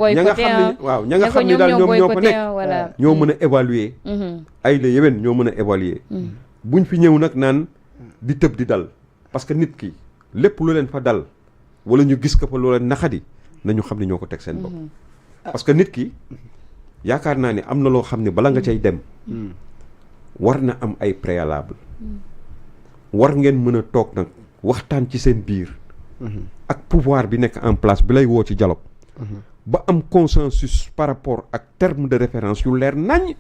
ña nga xam ne waaw ña nga xam ne daal ñoom ñoo fa nekk ñoo mën a évaluer ay la yéwén ñoo mën a évaluer buñ fi ñëw nag naan di tëb di dal parce que nit ki lépp lu leen fa dal wala ñu gis ko fa lu leen naxadi nañu xam ne ñoo ko teg seen bopp parce que nit ki yaakaar naa ne am na loo xam ne bala nga cay dem war na am ay préalable war ngeen mën a toog nag waxtaan ci seen biir ak pouvoir bi nekk en place bi lay woo ci dialogue ba am consensus par rapport ak terme de référence yu leer nañ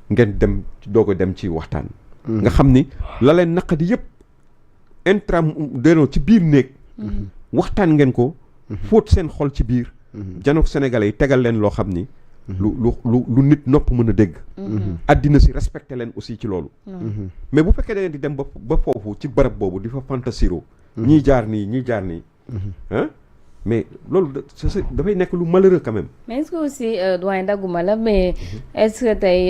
ngeen dem doog a dem ci waxtaan nga xam ni la leen naqadi yëpp ci biir néeg waxtaan ngeen ko fóot seen xol ci biir janook sénégalais yi tegal leen loo xam ni lu nit nopp mën a dégg àddina si respecté leen aussi ci loolu mais bu fekkee da ngeen di dem ba foofu ci barab boobu di fa fantasiro ñii jaar nii ah mais loolu dafay nekk lu malheureux quand même. mais est-ce que aussi doyen dagguma la mais est-ce que tey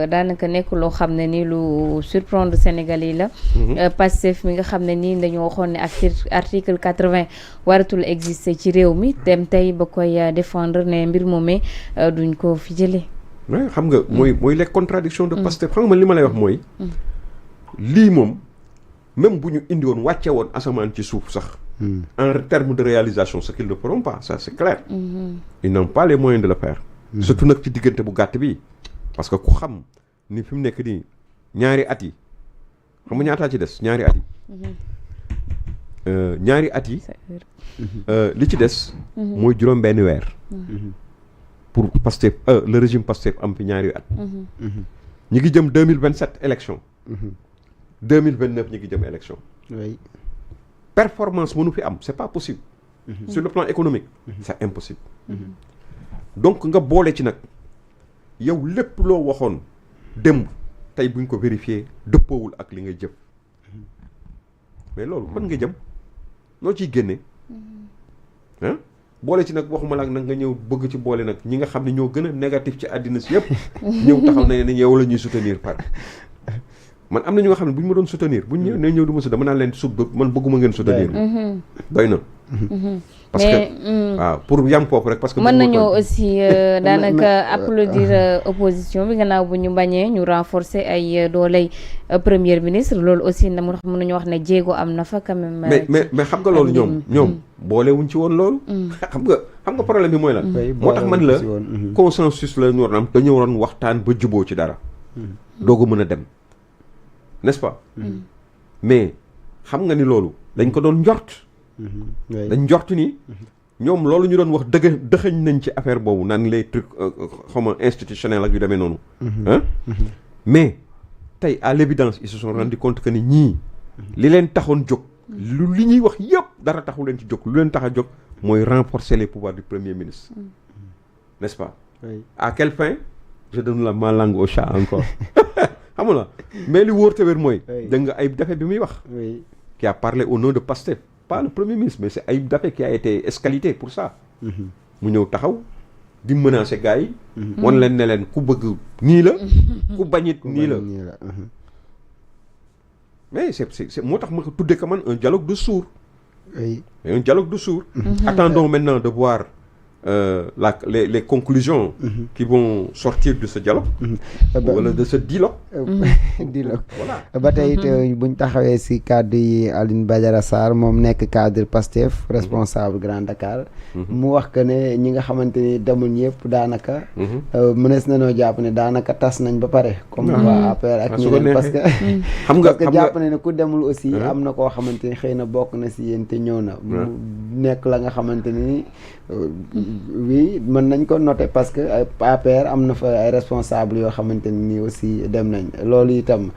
daanaka nekk loo xam ne ni lu surprendre Sénégalais yi la. Pastef mi nga xam ne nii dañoo waxoon ne article 80 waratul exister ci réew mi dem tey ba koy défendre ne mbir moomee duñ ko fi jëlee. oui xam nga mooy les contradictions de Pastef xam nga li ma lay wax mooy. lii moom même bu ñu indi woon wàcce woon asamaan ci suuf sax. En termes de réalisation ce qu'ils ne feront pas ça c'est clair. Ils n'ont pas les moyens de le faire. Surtout nag ci diggante bu gàtt bi parce que ku xam ni fi mu nekk nii ñaari at yi xam nga ñaataa ci des ñaari at yi. ñaari at yi li ci des. mooy juróom benn weer. pour Pastef le régime Pastef am fi ñaari at. ñi ngi jëm 2027 élection. 2029 ñi ngi jëm élection. oui. Performance mënu fi am c'est pas possible. Sur le plan économique. C'est impossible. Donc nga boole ci nag yow lépp loo waxoon démb tey buñ ko vérifier dëppoowul ak li ngay jëf mais loolu fan nga jëm noo ciy génne ah boole ci nag waxuma la ak nag nga ñëw bëgg ci boole nag ñi nga xam ne ñoo gën a négatif ci àddina si yëpp ñëw taxaw na ne yow la ñuy soutenir par man am na ñu nga xam ne bu ñu ma doon soutenir bu ñu ñëw du ma dama naan leen man bëgguma ngeen soutenir doy na parce que waaw pour yam foofu rek parce que mën nañoo aussi daanaka applaudir opposition bi gannaaw bu ñu bañee ñu renforcer ay dooley premier ministre loolu aussi na mu tax mën nañu wax ne jéego am na fa quand même mais xam nga loolu ñoom boolewuñ ci woon loolu xam nga problème bi mooy lan moo tax man la consensus la ñu war am dañu waroon waxtaan ba juboo ci dara doog a mën a dem n'est-ce pas mais xam nga ni loolu dañ ko doon njort dañ njort ni ñoom loolu ñu doon wax dëxëñ nañ ci affaire boobu naan les trucs xawma institutionnels ak yu demee noonu mais tey à l'évidence ils se sont rendu compte que ni ñii li leen taxoon jóg li ñuy wax yëpp dara taxu leen ci jóg lu leen tax a jóg mooy renforcer les pouvoirs du premier ministre n'est-ce pas à quelle fin je donne ma langue au chat encore xam nga mais li wóor te wér mooy dégg nga Ayib Daffé bi muy wax qui a parlé au nom de Pastef pas le premier ministre mais c'est Ayib Daffé qui a été escalité pour ça mu ñëw taxaw di menacer gars yi wan leen ne leen ku bëgg nii la ku bañit nii la mais c'est moo tax ma ko tuddee ko man un dialogue de sourds un dialogue de sourds attendons maintenant de voir les conclusions qui vont sortir de ce dialogue wala de ce dialogue voilà ba tey buñ taxawee si cadre yi Alioune Badara Sarr moom nekk cadre Pastef responsable Grand Dakar mu wax que ne ñi nga xamante ni demul ñëpp daanaka mënees nañoo jàpp ne daanaka tas nañ ba pare comme waa APR ak ñeneen parce que parce que jàpp ne ku demul aussi am na koo xamante ni xëy na bokk na si yéen te ñëw na mu nekk la nga xamante ni oui mën nañ ko noter parce que APR am na fa ay responsable yoo xamante ni aussi dem nañ loolu itam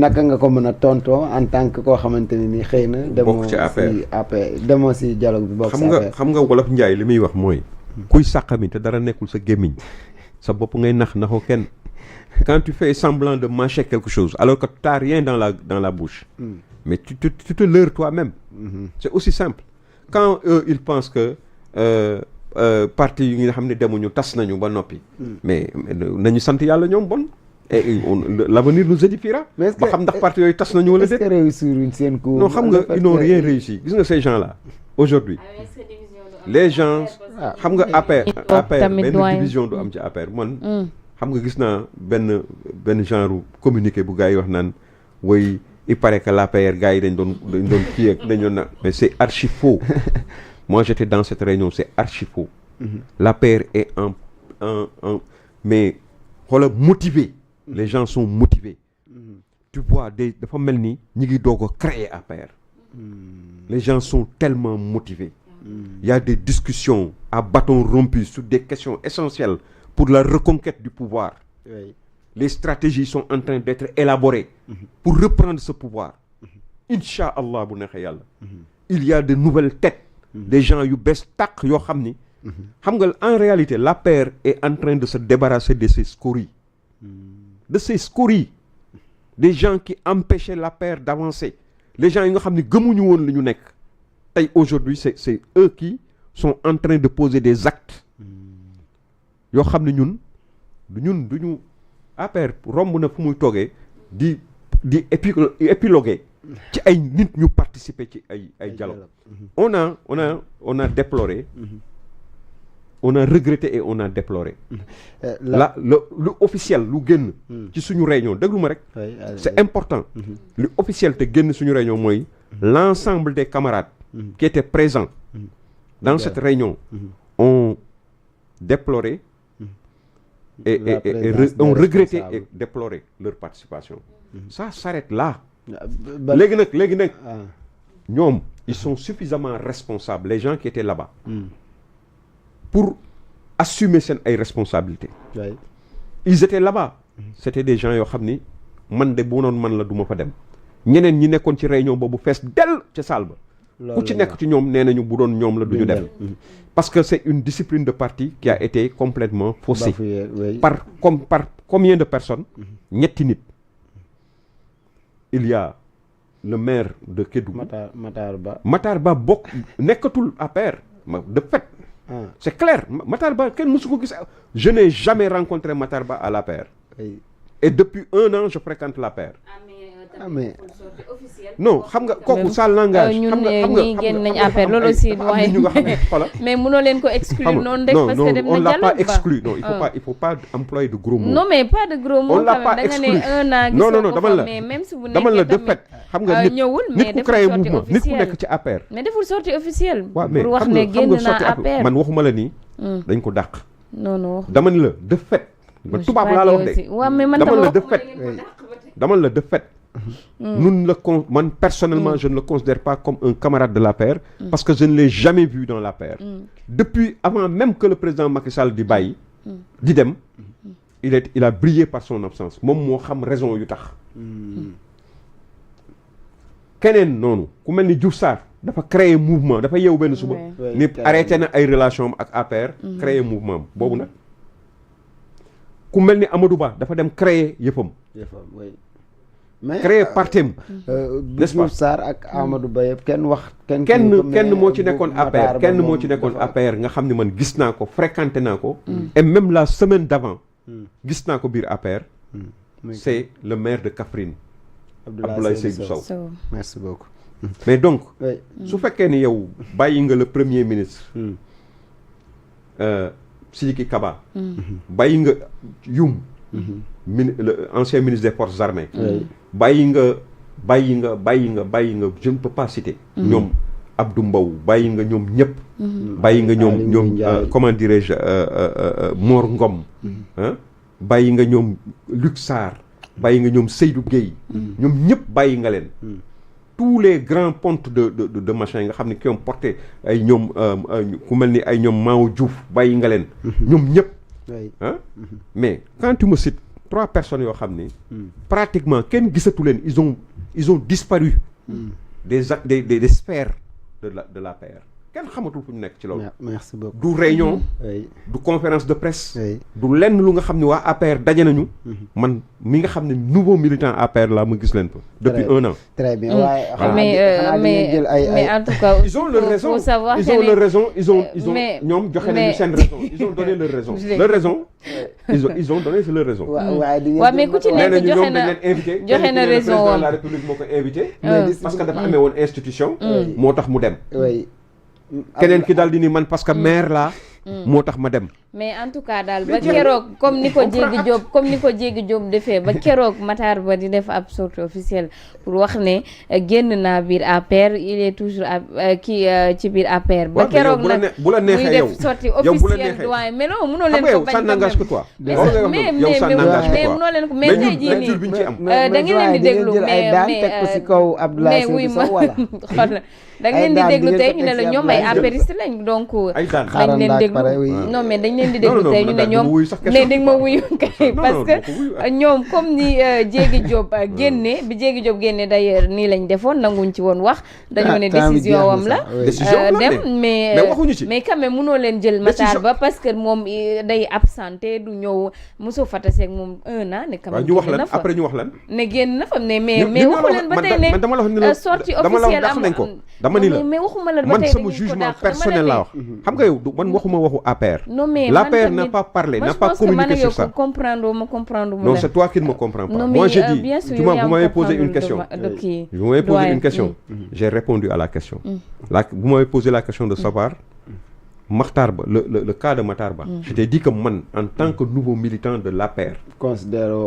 naka nga ko mën a tontoo en tant que koo xamante ni xëy na demoo si APR demoo si dialogue bi bokk si APR xam nga wolof Njaay li muy wax mooy kuy sàqami te dara nekkul sa gémmiñ sa bopp ngay naxoo kenn quand tu fais semblant de mâcher quelque chose alors que t'as rien dans la bouche mais tu te leurres toi-même c'est aussi simple quand ils pensent que parti yi nga xam ne demuñu tas nañu ba noppi mais nañu sant yàlla ñoom bon et l'avenir nous édifiera ba xam ndax parti yooyu tas nañu wala déet. est-ce que réussir seen coup non xam nga ils n'ont rien réussi gis nga ces gens là aujourd'hui les gens xam nga APR benn doyen. division du am ci APR man xam nga gis naa benn genre communiqué bu gars yi wax naan woy il paraît que l'APR gars yi dañ doon kii ak dañ doon na mais c'est archi faux. Moi j'étais dans cette réunion, c'est archi faux. L'APR est en mais xoolal motivé. Les gens sont motivés. Tu vois dafa mel ni ñi ngi doog a créer APR. Les gens sont tellement motivés. Il y a des discussions à bâton rompu sur des questions essentielles pour la reconquête du pouvoir. Oui. Les stratégies sont en train d'être élaborées pour reprendre ce pouvoir. Inch'Allah bu neexee yàlla. Il y a de nouvelles têtes. Des gens yu bees tàq yoo xam ni. xam nga en réalité l'APR est en train de se débarrasser de ces scories. De ces scories. Des gens qui empêchaient l'APR d'avancer. Les gens yi nga xam ni gëmuñu woon li ñu nekk. tey aujourd'hui c'est eux qui sont en train de poser des actes. yoo xam ne ñun duñu APR romb na fu muy toogee di épiloguer ci ay nit ñu participer ci ay dialogue. on a déploré. On a regretté et on a déploré. Le officiel lu génn. ci suñu réunion déglu ma rek. c'est important. lu officiel te génn suñu réunion mooy. l'ensemble des camarades. qui étaient présents. dans cette réunion. ont déploré. et ont regretté et déploré leur participation. Ça s'arrête là. léegi nag ñoom ils sont suffisamment responsables les gens qui étaient là-bas. pour assumer seen ay responsabilités. Ils étaient là-bas. C'était des gens yoo xam ni man de bu noon man la du ma fa dem. ñeneen ñi nekkoon ci réunion boobu fees dell ca salle ba. ku ci nekk ci ñoom nee nañu bu doon ñoom la du ñu dem. parce que c'est une discipline de parti qui a été complètement faussée. par combien de personnes. ñetti nit. Il y a le maire de Kédougou. Matar Ba bokk nekkatul APR de fait. C'est clair Matar Ba kenn mësu ko gis. Je n'ai jamais rencontré Matar Ba à l'APR. Et depuis 1 an je fréquente l'APR. non xam nga kooku sa langage. xam nga ñi génn nañ APR loolu aussi waaye ñu nga xam ne voilà. mais mënoo leen ko exclure noonu rek parce que dem na on l'a pas dialogue exclu non il faut pas employer de gros mots. non mais pas de gros mots. On l'a quand pas même da nga exclu. ne 1 an. Non, gisoo ko dama fa, la mais même si bu dama la nekkee de fait xam nga nit ñëwul nit mais ku deful créé sortie mouvement nit ku officielle. nekk ci APR. mais deful sortie officielle. waaw mais pour wax xam ne nga génn sorti naa APR. man waxuma la nii. dañ ko dàq. non non. dama ne la de fait. ba tubaab laa la wax de. waaw mais man dama tam la de waxuma fait. la ngeen ko dàq. dama la de fait. man personnellement je ne le considère pas comme un camarade de l'APR. parce que je ne l'ai jamais vu dans l'APR. Depuis avant même que le président Macky Sall di bàyyi. di dem. il a brillé par son absence moom moo xam raison yu tax. keneen noonu ku mel ni Diouf Sarr dafa créer mouvement dafa yeewu benn suba. ni arrêté na ay relation ak APR. créer mouvement boobu nag. ku mel ni Amadou Ba dafa dem créer yëfam. mais créer partem n'est-ce pas Diouf Sarr ak Amadou Ba yëpp kenn wax. kenn moo ci nekkoon APR kenn moo ci nekkoon APR nga xam ne man gis naa ko fréquenté naa ko. et même la semaine d'avant. gis naa ko biir APR. c'est le maire de Kaffrine. Abdoulaye Seydou Sow. Merci beaucoup. mais donc. su fekkee ni yow bàyyi nga le premier ministre. Sidiki Kaba. bàyyi nga Youm. le ancien ministre des forces armées. bàyyi nga je ne peux pas citer. ñoom Abdou Mbow bàyyi nga ñoom ñëpp. bàyyi nga ñoom comment dirais-je Mor Ngom. bàyyi nga ñoom Luc Sarr. bàyyi nga ñoom Seydou Gueye. ñoom ñëpp bàyyi nga leen. tous les grands pontes de machin nga xam ne qui ont porté ay ñoom ku mel ni ay ñoom Mao Diouf bàyyi nga leen. ñoom ñëpp. mais quand tu me cites 3 personnes yoo xam ne. pratiquement kenn gisatu leen ils ont disparu. des sphères de l'APR. kenn xamatul fu ñu nekk ci loolu. merci beaucoup. du réunion. du conférence de presse. du lenn lu nga xam ne waa APR daje nañu. man mi nga xam ne nouveau militant APR laa ma gis leen fa. depuis 1 an. très bien waaye. mais en tout cas. ils ont leur raison faut savoir ils ont leur raison ils ont ñoom joxe nañu seen raison ils ont donné leur raison. leur raison ils ont donné leur raison. waaw mais ku ci nekk joxe na joxe na raison président de la République moo ko invité. parce que dafa amee woon institution. moo tax mu dem. keneen ki daal di ni man parce que maire laa moo tax ma dem. mais en tout cas daal ba keroog comme ni ko Diégui Diop defee ba keroog Matar Ba di def ab sortie officielle pour wax ne génn naa biir APR il est toujours ci biir APR. ba keroog nag bu la neexee yow muy def sortie officielle doyen mais non mënoo leen ko bañ. ça n'engage que toi. mais mënoo leen ko mais tey jii nii da ngeen leen di déglu mais wuy ma xool da ngeen di déglu tey ñu ne la ñoom ay apériste lañ donc dañ leen déglu non mais dañ leen di déglu tey ñu ne ñoom ne dañ ma wuyu kay parce que ñoom comme ni Diégui Diop génne bi Diégui Diop génne d'ailleurs nii lañ defoon nanguñ ci woon wax dañoo ne décision wam la dem mais quand même mënoo leen jël Matar Ba parce que moom day absenté du ñëw mosoo fataseeg moom 1 an ne quand même ñu wax lan après ñu wax lan ne génn na fa ne mais waxu leen ba tey ne sortie officielle am dama ni la mais waxuma la ba man tey sama jugement personnel laa wax xam nga yow man waxuma waxu APR. non mais l'APR n'a pas parlé n'a pas communiqué sur ça. comprendre non c'est toi qui ne me comprends pas. Moi j'ai dit vous m'avez posé une question. Vous m'avez posé une question. J'ai répondu à la question. Vous m'avez posé la question de savoir Matar Ba le cas de Matar Ba. Je t'ai dit que man en tant que nouveau militant de l'APR.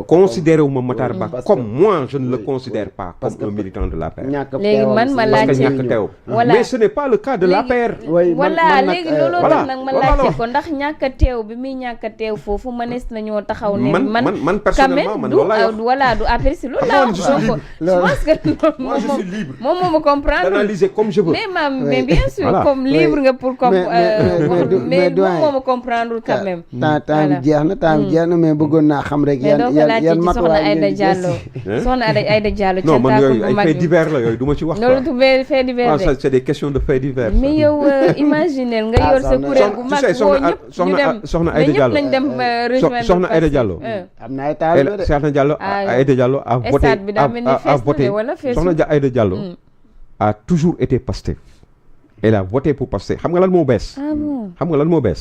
considéré wu ma Matar Ba comme moi je ne le considère pas comme un militant de l'APR. léegi man ma laajte ñàkk teew mais ce n'est pas le cas de l'APR. voilà léegi looloo tax nag ma laajte ko ndax ñàkk a teew bi muy ñàkk a teew foofu mënees nañoo taxaw ne man personnellement man loolu laay wax voilà du APR si loolu laa wax donc je pense que moi je suis libre moom moo ma comprendre d'analyser comme je veux mais bien sûr comme libre nga pour mais moom moo ma comprendre quand même temps bi jeex na mais bëggoon naa xam rek yan matuwaay Aïda Diallo soxna Aïda Diallo non man yooyu ay faits divers la yooyu du ma ci wax loolu du faits divers ça c'est des questions de faits divers mais yow imaginez nga yor sa kuréel bu mag woo ñëpp ñu dem soxna Aïda Diallo nañ dem rejoindre soxna Aïda Diallo am na ay taal de soxna Diallo Aïda Diallo a voté soxna Aïda Diallo a toujours été Pastef elle a voté pour Pastef xam nga lan moo bees xam nga lan moo bees